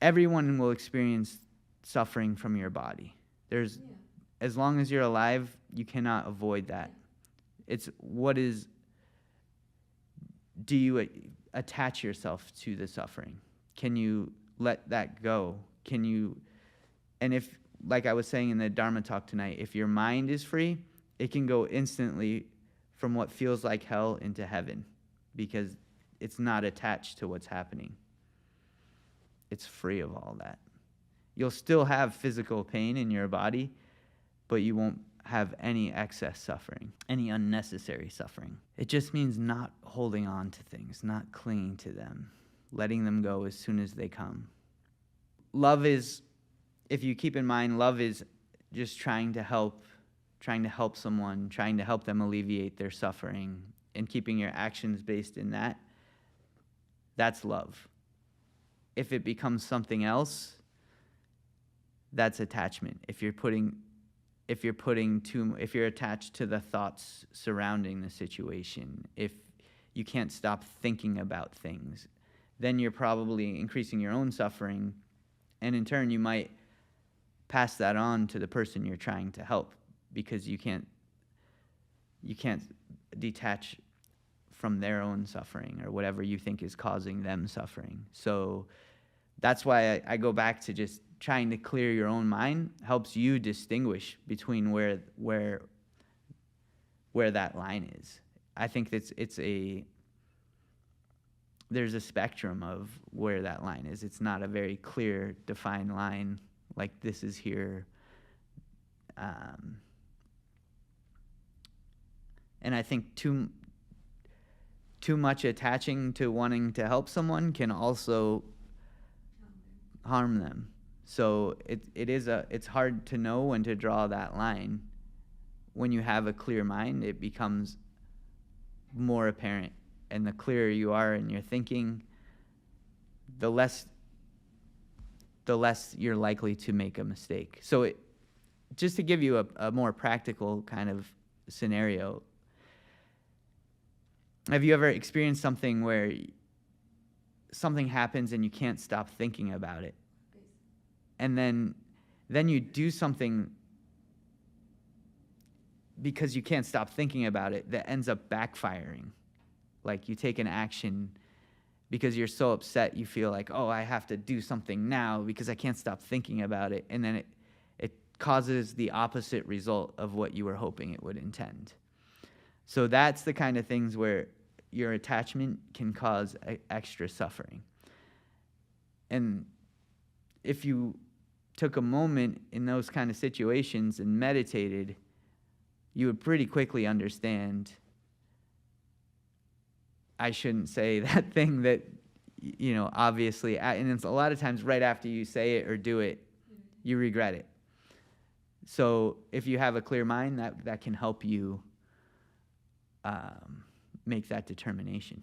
everyone will experience suffering from your body. As long as you're alive, you cannot avoid that. It's do you attach yourself to the suffering? Can you let that go? And if, like I was saying in the Dharma talk tonight, if your mind is free, it can go instantly from what feels like hell into heaven because it's not attached to what's happening. It's free of all that. You'll still have physical pain in your body, but you won't have any excess suffering, any unnecessary suffering. It just means not holding on to things, not clinging to them, letting them go as soon as they come. Love is, if you keep in mind, love is just trying to help someone, trying to help them alleviate their suffering, and keeping your actions based in that. That's love. If it becomes something else, that's attachment. If you're attached to the thoughts surrounding the situation, if you can't stop thinking about things, then you're probably increasing your own suffering, and in turn you might pass that on to the person you're trying to help because you can't detach from their own suffering or whatever you think is causing them suffering. So that's why I go back to just trying to clear your own mind helps you distinguish between where that line is. I think there's a spectrum of where that line is. It's not a very clear, defined line like this is here. And I think too much attaching to wanting to help someone can also harm them. So it's hard to know when to draw that line. When you have a clear mind, it becomes more apparent. And the clearer you are in your thinking, the less you're likely to make a mistake. So just to give you a more practical kind of scenario, have you ever experienced something where something happens and you can't stop thinking about it? And then you do something because you can't stop thinking about it that ends up backfiring. Like you take an action because you're so upset you feel like, oh, I have to do something now because I can't stop thinking about it. And then it causes the opposite result of what you were hoping it would intend. So that's the kind of things where your attachment can cause extra suffering. And if you took a moment in those kind of situations and meditated, you would pretty quickly understand, I shouldn't say that thing that, obviously, and it's a lot of times right after you say it or do it, you regret it. So if you have a clear mind, that can help you make that determination.